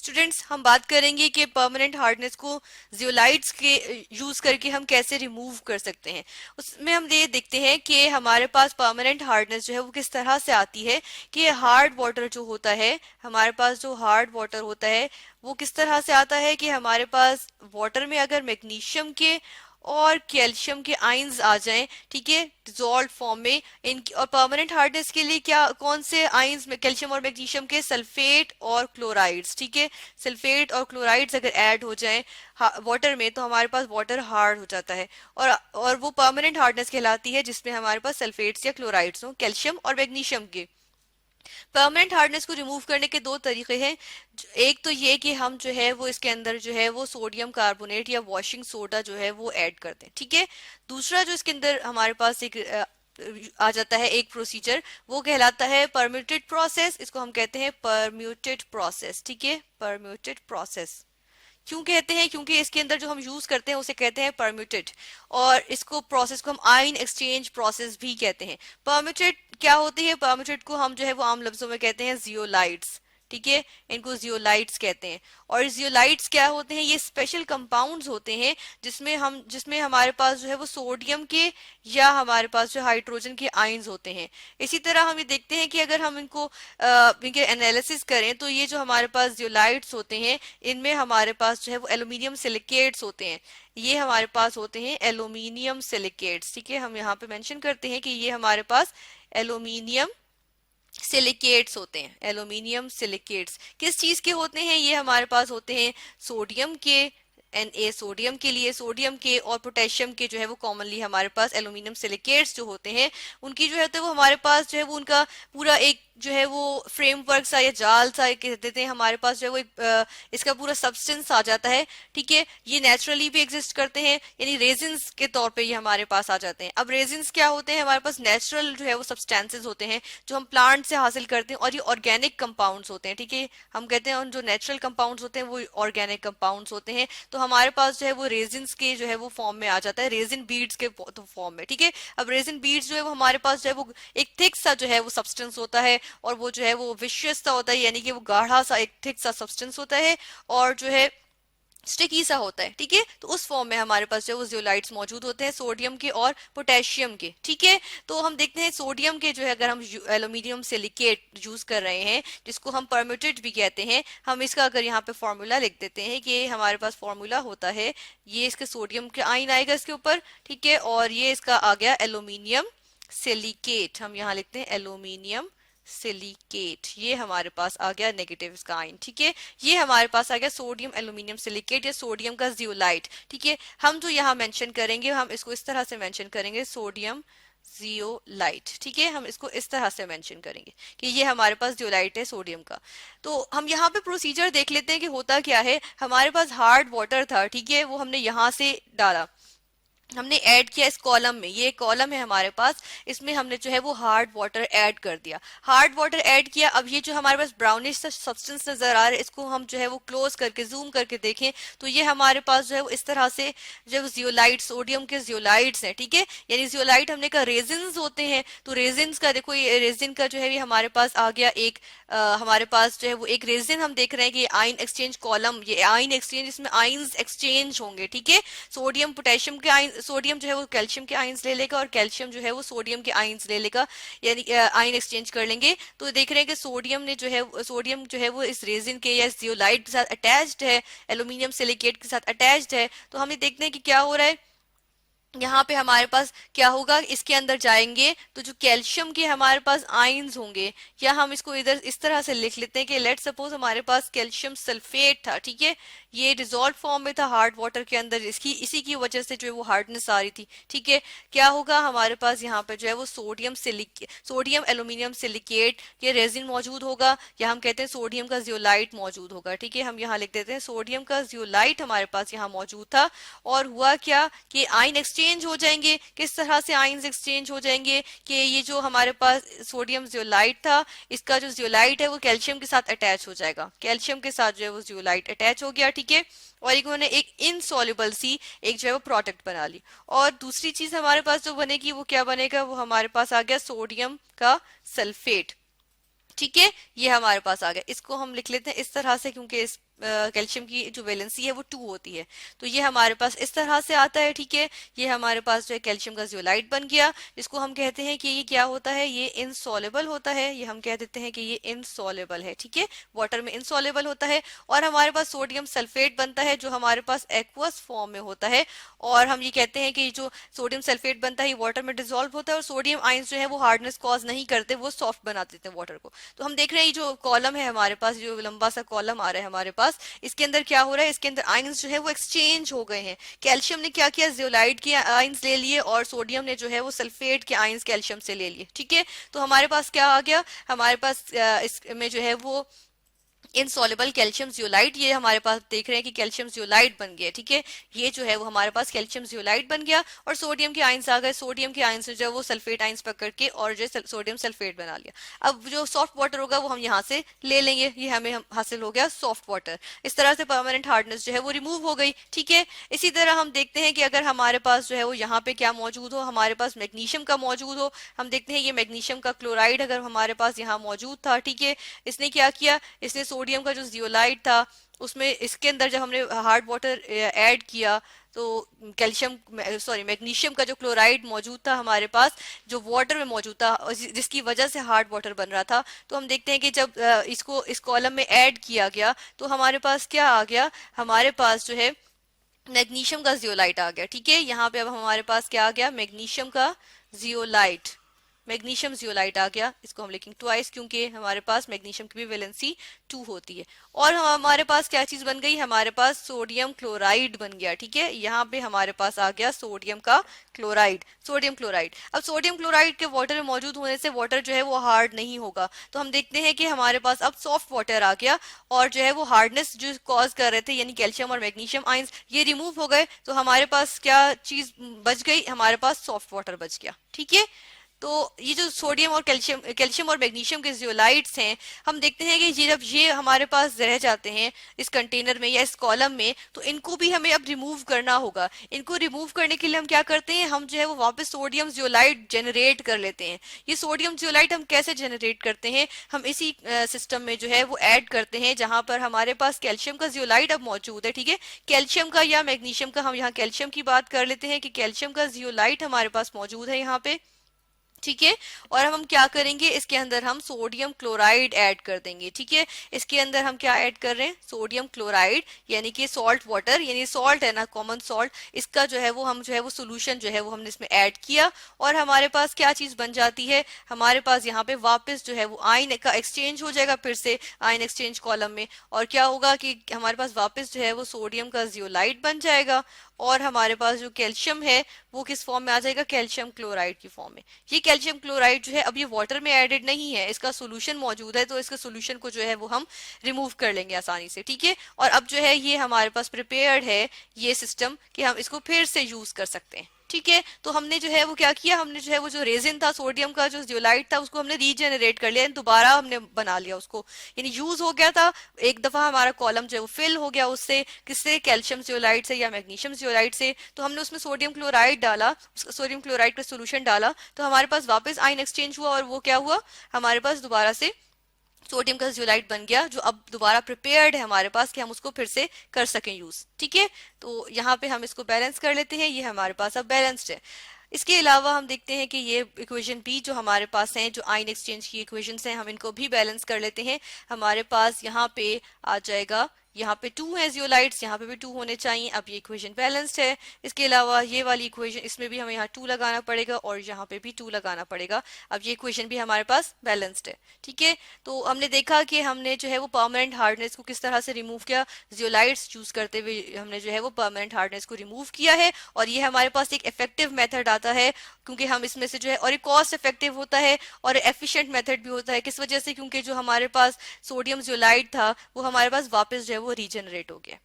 Students हम बात करेंगे कि परमानेंट हार्डनेस को जियोलाइट्स के यूज करके हम कैसे रिमूव कर सकते हैं। उसमें हम ये देखते हैं कि हमारे पास परमानेंट हार्डनेस जो है वो किस तरह से आती है कि हार्ड वाटर जो होता है, हमारे पास जो हार्ड वाटर होता है वो किस तरह से आता है कि हमारे पास वाटर में अगर मैग्नीशियम के और कैल्शियम के आयंस आ जाएं, ठीक है, डिजोल्व फॉर्म में। इन और परमानेंट हार्डनेस के लिए क्या कौन से आयंस में, कैल्शियम और मैग्नीशियम के, सल्फेट और क्लोराइड्स, ठीक है, सल्फेट और क्लोराइड्स अगर ऐड हो जाएं वाटर में तो हमारे पास वाटर हार्ड हो जाता है। और वो परमानेंट हार्डनेस कहलाती है जिसमें हमारे पास सल्फेट्स या क्लोराइड्स हो, कैल्शियम और मैग्नीशियम के। परमानेंट हार्डनेस को रिमूव करने के दो तरीके हैं। एक तो ये कि हम जो है वो इसके अंदर जो है वो सोडियम कार्बोनेट या वॉशिंग सोडा जो है वो ऐड करते हैं, ठीक है। दूसरा जो इसके अंदर हमारे पास एक आ जाता है एक प्रोसीजर, वो कहलाता है परम्यूटेड प्रोसेस। इसको हम कहते हैं परम्यूटेड प्रोसेस, ठीक है, परम्यूटेड प्रोसेस। क्यों कहते हैं? क्योंकि इसके अंदर जो हम यूज करते हैं उसे कहते हैं परम्यूटेड, और इसको प्रोसेस को हम आयन एक्सचेंज प्रोसेस भी कहते हैं। परम्यूटेड क्या होती है? परम्यूटेड को हम जो है वो आम लफ्जों में कहते हैं जियोलाइट्स, ठीक है, इनको जियोलाइट्स कहते हैं। और जियोलाइट्स क्या होते हैं? ये स्पेशल कंपाउंड्स होते हैं जिसमें हमारे पास जो है वो सोडियम के या हमारे पास जो हाइड्रोजन के आयंस होते हैं। इसी तरह हम ये देखते हैं कि अगर हम इनके एनालिसिस करें तो ये जो हमारे पास जियोलाइट्स होते हैं इनमें हमारे पास जो है वो एल्यूमिनियम सिलिकेट्स होते हैं। ये हमारे पास होते हैं एल्यूमिनियम सिलिकेट्स, ठीक है, हम यहाँ पे मेंशन करते हैं कि ये हमारे पास एल्यूमिनियम सिलिकेट्स होते हैं। एल्यूमिनियम सिलिकेट्स किस चीज के होते हैं? ये हमारे पास होते हैं सोडियम के, Na सोडियम के लिए, सोडियम के और पोटेशियम के जो है वो कॉमनली हमारे पास एल्यूमिनियम सिलिकेट्स जो होते हैं उनकी जो है तो वो हमारे पास जो है वो उनका पूरा एक जो है वो फ्रेमवर्क सा या जाल सा कह देते हैं, हमारे पास जो है वो इसका पूरा सब्सटेंस आ जाता है, ठीक है। ये नेचुरली भी एग्जिस्ट करते हैं, यानी रेजिन्स के तौर पे ये हमारे पास आ जाते हैं। अब रेजिन्स क्या होते हैं? हमारे पास नेचुरल जो है वो सब्सटेंसेस होते हैं जो हम प्लांट से हासिल करते हैं, और ये ऑर्गेनिक कंपाउंड्स होते हैं, ठीक है। हम कहते हैं उन जो नेचुरल कंपाउंड्स होते हैं वो ऑर्गेनिक कंपाउंड्स होते हैं। तो हमारे पास जो है वो रेजिन्स के जो है वो फॉर्म में आ जाता है, रेजिन बीड्स के फॉर्म में, ठीक है। अब रेजिन बीड्स जो है वो हमारे पास जो है वो एक थिक सा जो है वो सब्सटेंस होता है, और वो जो है वो विशेष सा होता है, यानी कि वो गाढ़ा सा एक थिक सा सब्सटेंस होता है और जो है स्टिकी सा होता है, ठीक है। तो उस फॉर्म में हमारे पास जो है वो जियोलाइट्स मौजूद होते हैं, सोडियम के और पोटेशियम के, ठीक है। तो हम देखते हैं सोडियम के जो है अगर हम एल्यूमिनियम सिलिकेट यूज कर रहे हैं जिसको हम परम्यूटेड भी कहते हैं, हम इसका अगर यहाँ पे फॉर्मूला लिख देते हैं कि हमारे पास फॉर्मूला होता है, ये इसके सोडियम के आयन आएगा इसके ऊपर, ठीक है, और ये इसका आ गया एल्यूमिनियम सिलिकेट, हम यहाँ लिखते हैं एल्यूमिनियम सिलिकेट, ये हमारे पास आ गया नेगेटिव इसका आयन, ठीक है। ये हमारे पास आ गया सोडियम एल्यूमिनियम सिलिकेट या सोडियम का जियोलाइट, ठीक है। हम जो यहाँ मेंशन करेंगे हम इसको इस तरह से मेंशन करेंगे, सोडियम जियोलाइट, ठीक है, हम इसको इस तरह से मेंशन करेंगे कि ये हमारे पास जियोलाइट है सोडियम का। तो हम यहाँ पे प्रोसीजर देख लेते हैं कि होता क्या है। हमारे पास हार्ड वाटर था, ठीक है, वो हमने यहाँ से डाला, हमने ऐड किया इस कॉलम में, ये कॉलम है हमारे पास, इसमें हमने जो है वो हार्ड वाटर ऐड कर दिया, हार्ड वाटर ऐड किया। अब ये जो हमारे पास ब्राउनिश सब्सटेंस नजर आ रहा है इसको हम जो है वो क्लोज करके जूम करके देखें तो ये हमारे पास जो है वो इस तरह से जो जियोलाइट, सोडियम के जियोलाइट्स हैं, ठीक है। यानी जियोलाइट हमने कहा रेजिन्स होते हैं, तो रेजिन्स का देखो, ये रेजिन का जो है ये हमारे पास आ गया एक हमारे पास जो है वो एक रेजिन हम देख रहे हैं कि आयन एक्सचेंज कॉलम, ये आयन एक्सचेंज, इसमें आयन्स एक्सचेंज होंगे, ठीक है। सोडियम पोटेशियम के आयन, सोडियम जो है वो कैल्शियम के आयंस ले लेगा और कैल्शियम जो है वो सोडियम के आयंस ले लेगा, यानी आयन एक्सचेंज कर लेंगे। तो देख रहे हैं कि सोडियम जो है वो इस रेजिन के या जियोलाइट के साथ अटैच्ड है, एल्यूमिनियम सिलिकेट के साथ अटैच्ड है। तो हम ये देखते हैं कि क्या हो रहा है, यहाँ पे हमारे पास क्या होगा, इसके अंदर जाएंगे तो जो कैल्शियम के हमारे पास आयंस होंगे, या हम इसको इधर इस तरह से लिख लेते हैं कि लेट सपोज हमारे पास कैल्शियम सल्फेट था, ठीक है, ये डिजोल्व फॉर्म में था हार्ड वाटर के अंदर, इसी की वजह से जो है वो हार्डनेस आ रही थी, ठीक है। क्या होगा हमारे पास यहाँ पे जो है वो सोडियम एल्यूमिनियम सिलिकेट ये रेजिन मौजूद होगा, या हम कहते हैं सोडियम का जियोलाइट मौजूद होगा, ठीक है। हम यहाँ लिख देते हैं सोडियम का जियोलाइट हमारे पास यहाँ मौजूद था। और हुआ क्या कि आयन एक्सचेंज हो जाएंगे। किस तरह से आयन्स एक्सचेंज हो जाएंगे कि ये जो हमारे पास सोडियम जियोलाइट था, इसका जो जियोलाइट है वो कैल्शियम के साथ अटैच हो जाएगा, कैल्शियम के साथ जो है वो जियोलाइट अटैच हो गया, ठीक है। और एक उन्होंने एक इनसॉल्युबल सी एक जो है वो प्रोडक्ट बना ली। और दूसरी चीज हमारे पास जो बनेगी वो क्या बनेगा, वो हमारे पास आ गया सोडियम का सल्फेट, ठीक है, ये हमारे पास आ गया। इसको हम लिख लेते हैं इस तरह से, क्योंकि कैल्शियम की जो वैलेंसी है वो 2 होती है। तो ये हमारे पास इस तरह से आता है, ठीक है। ये हमारे पास जो है कैल्शियम का जियोलाइट बन गया, जिसको हम कहते हैं कि ये क्या होता है, ये इनसॉल्युबल होता है, ये हम कह देते हैं कि ये इनसॉल्युबल है, ठीक है, वाटर में इनसॉल्युबल होता है। और हमारे पास सोडियम सल्फेट बनता है जो हमारे पास एक्वस फॉर्म में होता है, और हम ये कहते हैं कि जो सोडियम सल्फेट बनता है ये वाटर में डिसॉल्व होता है, और सोडियम आयंस जो है वो हार्डनेस कॉज नहीं करते, वो सॉफ्ट बना देते हैं वाटर को। तो हम देख रहे हैं ये जो कॉलम है हमारे पास, जो लंबा सा कॉलम आ रहा है हमारे पास, इसके अंदर क्या हो रहा है, इसके अंदर आयंस जो है वो एक्सचेंज हो गए हैं। कैल्शियम ने क्या किया, जियोलाइट के आयंस ले लिए, और सोडियम ने जो है वो सल्फेट के आयंस कैल्शियम से ले लिए, ठीक है। तो हमारे पास क्या आ गया, हमारे पास इसमें जो है वो इनसॉल्युबल कैल्शियम जियोलाइट, ये हमारे पास देख रहे हैं कि कैल्शियम जियोलाइट बन गया, ठीक है। ये जो है वो हमारे पास कैल्शियम जियोलाइट बन गया, और सोडियम के आयंस आ गए, सोडियम के आयंस जो है वो सल्फेट आयंस पकड़ के और जो है सोडियम सल्फेट बना लिया। अब जो सॉफ्ट वाटर होगा वो हम यहाँ से ले लेंगे, ये हमें हासिल हो गया सॉफ्ट वाटर। इस तरह से परमानेंट हार्डनेस जो है वो रिमूव हो गई, ठीक है। इसी तरह हम देखते हैं कि अगर हमारे पास जो है वो यहाँ पे क्या मौजूद हो, हमारे पास मैग्नीशियम का मौजूद हो, हम देखते हैं ये मैग्नीशियम का क्लोराइड अगर हमारे पास यहाँ मौजूद था, ठीक है, इसने क्या किया, इसने सोडियम का जो जियोलाइट था उसमें, इसके अंदर जब हमने हार्ड वाटर ऐड किया तो कैल्शियम सॉरी मैग्नीशियम का जो क्लोराइड मौजूद था हमारे पास, जो वाटर में मौजूद था, जिसकी वजह से हार्ड वाटर बन रहा था, तो हम देखते हैं कि जब इसको इस कॉलम में ऐड किया गया तो हमारे पास क्या आ गया, हमारे पास जो है मैग्नीशियम का जियोलाइट आ गया, ठीक है। यहाँ पे अब हमारे पास क्या आ गया, मैग्नीशियम का जियोलाइट, मैग्नीशियम जियोलाइट आ गया। इसको हम लिखेंगे ट्वाइस, क्योंकि हमारे पास मैग्नीशियम की भी वैलेंसी 2 होती है। और हमारे पास क्या चीज बन गई, हमारे पास सोडियम क्लोराइड बन गया, ठीक है। यहाँ पे हमारे पास आ गया सोडियम का क्लोराइड, सोडियम क्लोराइड। अब सोडियम क्लोराइड के वाटर में मौजूद होने से वाटर जो है वो हार्ड नहीं होगा, तो हम देखते हैं कि हमारे पास अब सॉफ्ट वाटर आ गया, और जो है वो हार्डनेस जो कॉज कर रहे थे यानी कैल्शियम और मैग्नीशियम आयंस, ये रिमूव हो गए। तो हमारे पास क्या चीज बच गई, हमारे पास सॉफ्ट वाटर बच गया, ठीक है। तो ये जो सोडियम और कैल्शियम और मैग्नीशियम के जियोलाइट्स हैं, हम देखते हैं कि ये जब ये हमारे पास रह जाते हैं इस कंटेनर में या इस कॉलम में, तो इनको भी हमें अब रिमूव करना होगा। इनको रिमूव करने के लिए हम क्या करते हैं, हम जो है वो वापस सोडियम जियोलाइट जनरेट कर लेते हैं। ये सोडियम जियोलाइट हम कैसे जनरेट करते हैं, हम इसी सिस्टम में जो है वो ऐड करते हैं जहां पर हमारे पास कैल्शियम का जियोलाइट अब मौजूद है, ठीक है। कैल्शियम का या मैग्नीशियम का, हम यहाँ कैल्शियम की बात कर लेते हैं कि कैल्शियम का जियोलाइट हमारे पास मौजूद है यहाँ पे, ठीक है। और हम क्या करेंगे, इसके अंदर हम सोडियम क्लोराइड ऐड कर देंगे, ठीक है। इसके अंदर हम क्या ऐड कर रहे हैं, सोडियम क्लोराइड, यानी कि सॉल्ट वाटर, यानी सॉल्ट है ना, कॉमन सॉल्ट, इसका जो है वो हम जो है वो सोल्यूशन जो है वो हमने इसमें ऐड किया, और हमारे पास क्या चीज बन जाती है, हमारे पास यहाँ पे वापस जो है वो आयन का एक्सचेंज हो जाएगा फिर से आयन एक्सचेंज कॉलम में, और क्या होगा कि हमारे पास वापस जो है वो सोडियम का जियोलाइट बन जाएगा, और हमारे पास जो कैल्शियम है वो किस फॉर्म में आ जाएगा, कैल्शियम क्लोराइड की फॉर्म में। ये कैल्शियम क्लोराइड जो है अब ये वाटर में एडेड नहीं है, इसका सोल्यूशन मौजूद है, तो इसके सोल्यूशन को जो है वो हम रिमूव कर लेंगे आसानी से, ठीक है। और अब जो है ये हमारे पास प्रिपेयर्ड है ये सिस्टम कि हम इसको फिर से यूज कर सकते हैं, ठीक है। तो हमने जो है वो क्या किया, हमने जो है वो जो रेजिन था सोडियम का जो जियोलाइट था उसको हमने रीजनरेट कर लिया, दोबारा हमने बना लिया उसको, यानी यूज हो गया था एक दफा, हमारा कॉलम जो है वो फिल हो गया उससे, किससे, कैल्शियम जियोलाइट से या मैग्नीशियम जियोलाइट से। तो हमने उसमें सोडियम क्लोराइड डाला, सोडियम क्लोराइड का सोल्यूशन डाला, तो हमारे पास वापस आयन एक्सचेंज हुआ, और वो क्या हुआ, हमारे पास दोबारा से सोडियम का जियोलाइट बन गया, जो अब दोबारा प्रिपेयर्ड है हमारे पास कि हम उसको फिर से कर सकें यूज, ठीक है। तो यहाँ पे हम इसको बैलेंस कर लेते हैं, ये हमारे पास अब बैलेंस्ड है। इसके अलावा हम देखते हैं कि ये इक्वेशन बी जो हमारे पास है, जो आयन एक्सचेंज की इक्वेशंस हैं, हम इनको भी बैलेंस कर लेते हैं। हमारे पास यहाँ पे आ जाएगा, यहाँ पे 2 है जियोलाइट्स, यहाँ पे भी 2 होने चाहिए, अब ये इक्वेशन बैलेंस्ड है। इसके अलावा ये वाली इक्वेशन, इसमें भी हमें यहाँ 2 लगाना पड़ेगा और यहाँ पे भी 2 लगाना पड़ेगा, अब ये इक्वेशन भी हमारे पास बैलेंस्ड है, ठीक है। तो हमने देखा कि हमने जो है वो परमानेंट हार्डनेस को किस तरह से रिमूव किया, जियोलाइट्स यूज करते हुए हमने जो है वो परमानेंट हार्डनेस को रिमूव किया है, और ये हमारे पास एक इफेक्टिव मेथड आता है, क्योंकि हम इसमें से जो है, और एक कॉस्ट इफेक्टिव होता है और एफिशिएंट मेथड भी होता है। किस वजह से, क्योंकि जो हमारे पास सोडियम जियोलाइट था वो हमारे पास वापस जो है वो रीजनरेट हो गया।